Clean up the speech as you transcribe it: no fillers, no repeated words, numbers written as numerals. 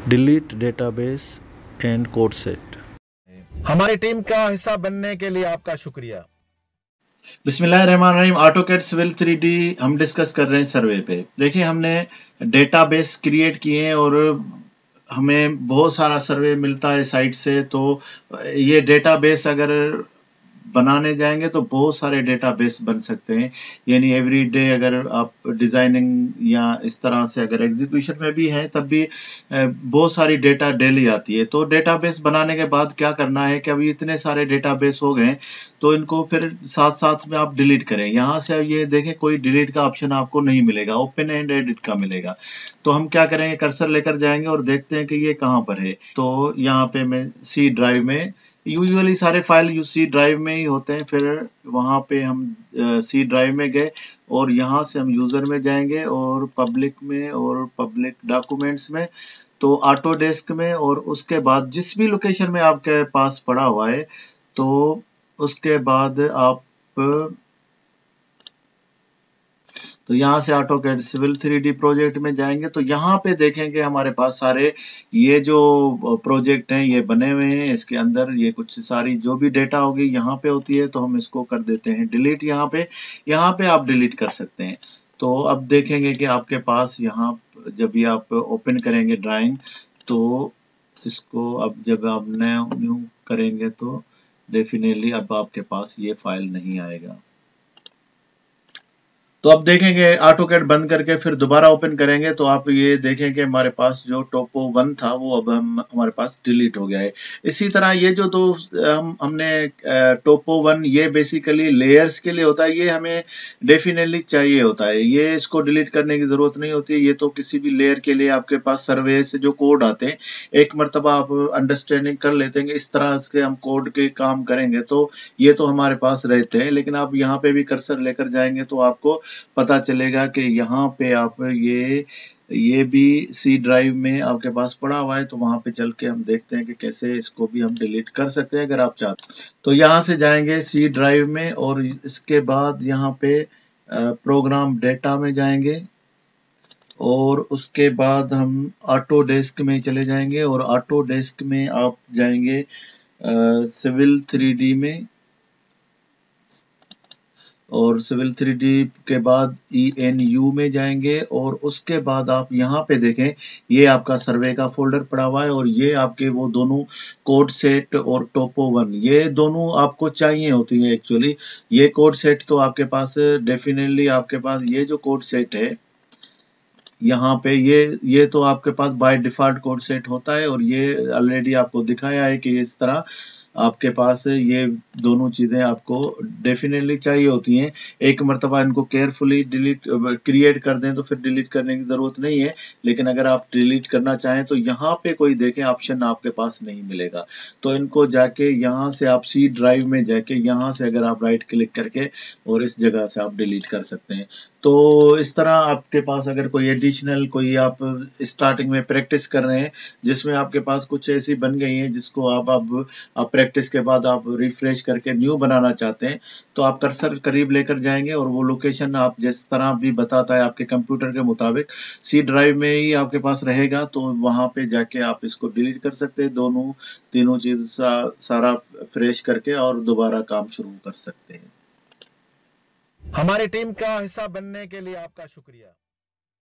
Delete database and code set. हमारी team का हिस्सा बनने के लिए आपका शुक्रिया। बिस्मिल्लाहिर्रहमानिर्रहीम। ऑटोकैड सिविल 3D हम डिस्कस कर रहे हैं सर्वे पे। देखिए, हमने डेटाबेस क्रिएट किए हैं और हमें बहुत सारा सर्वे मिलता है साइट से। तो ये डेटाबेस अगर बनाने जाएंगे तो बहुत सारे डेटाबेस बन सकते हैं। यानी एवरी डे अगर आप डिजाइनिंग या इस तरह से अगर एग्जीक्यूशन में भी है तब भी बहुत सारी डेटा डेली आती है। तो डेटाबेस बनाने के बाद क्या करना है कि अभी इतने सारे डेटाबेस हो गए तो इनको फिर साथ साथ में आप डिलीट करें। यहाँ से ये देखें, कोई डिलीट का ऑप्शन आपको नहीं मिलेगा, ओपन एंड एडिट का मिलेगा। तो हम क्या करेंगे, कर्सर लेकर जाएंगे और देखते हैं कि ये कहाँ पर है। तो यहाँ पे मैं सी ड्राइव में, यूजुअली सारे फाइल सी ड्राइव में ही होते हैं। फिर वहाँ पे हम सी ड्राइव में गए और यहाँ से हम यूजर में जाएंगे और पब्लिक में और पब्लिक डॉक्यूमेंट्स में, तो ऑटो डेस्क में, और उसके बाद जिस भी लोकेशन में आपके पास पड़ा हुआ है तो उसके बाद आप तो यहाँ से ऑटोकैड सिविल 3D प्रोजेक्ट में जाएंगे तो यहाँ पे देखेंगे हमारे पास सारे ये जो प्रोजेक्ट हैं ये बने हुए हैं। इसके अंदर ये कुछ सारी जो भी डेटा होगी यहाँ पे होती है, तो हम इसको कर देते हैं डिलीट। यहाँ पे आप डिलीट कर सकते हैं। तो अब देखेंगे कि आपके पास यहाँ जब भी आप ओपन करेंगे ड्राइंग, तो इसको अब जब आप न्यू करेंगे तो डेफिनेटली अब आपके पास ये फाइल नहीं आएगा। तो अब देखेंगे ऑटोकैड बंद करके फिर दोबारा ओपन करेंगे तो आप ये देखेंगे हमारे पास जो टोपो 1 था वो अब हमारे पास डिलीट हो गया है। इसी तरह ये जो दो हमने टोपो 1, ये बेसिकली लेयर्स के लिए होता है, ये हमें डेफिनेटली चाहिए होता है। ये इसको डिलीट करने की जरूरत नहीं होती है। ये तो किसी भी लेयर के लिए आपके पास सर्वे से जो कोड आते हैं, एक मरतबा आप अंडरस्टैंडिंग कर लेते हैं इस तरह से हम कोड के काम करेंगे तो ये तो हमारे पास रहते हैं। लेकिन आप यहाँ पे भी कर्सर लेकर जाएंगे तो आपको पता चलेगा कि यहाँ पे आप ये भी सी ड्राइव में आपके पास पड़ा हुआ है। तो वहां पे चल के हम देखते हैं कि कैसे इसको भी हम डिलीट कर सकते हैं अगर आप चाहते हैं। तो यहाँ से जाएंगे सी ड्राइव में और इसके बाद यहाँ पे प्रोग्राम डेटा में जाएंगे और उसके बाद हम ऑटो डेस्क में चले जाएंगे और ऑटो डेस्क में आप जाएंगे सिविल 3D में और सिविल 3D के बाद ENU में जाएंगे और उसके बाद आप यहाँ पे देखें ये आपका सर्वे का फोल्डर पड़ा हुआ है और ये आपके वो दोनों कोड सेट और टोपो 1 ये दोनों आपको चाहिए होती है। एक्चुअली ये कोड सेट तो आपके पास डेफिनेटली आपके पास ये जो कोड सेट है यहाँ पे ये तो आपके पास बाय डिफॉल्ट कोड सेट होता है और ये ऑलरेडी आपको दिखाया है कि इस तरह आपके पास ये दोनों चीजें आपको डेफिनेटली चाहिए होती हैं। एक मरतबा इनको केयरफुली डिलीट क्रिएट कर दें तो फिर डिलीट करने की जरूरत नहीं है। लेकिन अगर आप डिलीट करना चाहें तो यहाँ पे कोई देखें ऑप्शन आपके पास नहीं मिलेगा। तो इनको जाके यहाँ से आप सी ड्राइव में जाके यहाँ से अगर आप राइट क्लिक करके और इस जगह से आप डिलीट कर सकते हैं। तो इस तरह आपके पास अगर कोई एडिशनल कोई आप स्टार्टिंग में प्रैक्टिस कर रहे हैं जिसमें आपके पास कुछ ऐसी बन गई हैं जिसको आप प्रैक्टिस के बाद आप रिफ्रेश करके न्यू बनाना चाहते हैं, तो आप कर्सर करीब लेकर जाएंगे और वो लोकेशन आप जिस तरह भी बताता है आपके कंप्यूटर के मुताबिक सी ड्राइव में ही आपके पास रहेगा। तो वहां पे जाके आप इसको डिलीट कर सकते हैं, दोनों तीनों चीज सारा फ्रेश करके और दोबारा काम शुरू कर सकते हैं। हमारी टीम का हिस्सा बनने के लिए आपका शुक्रिया।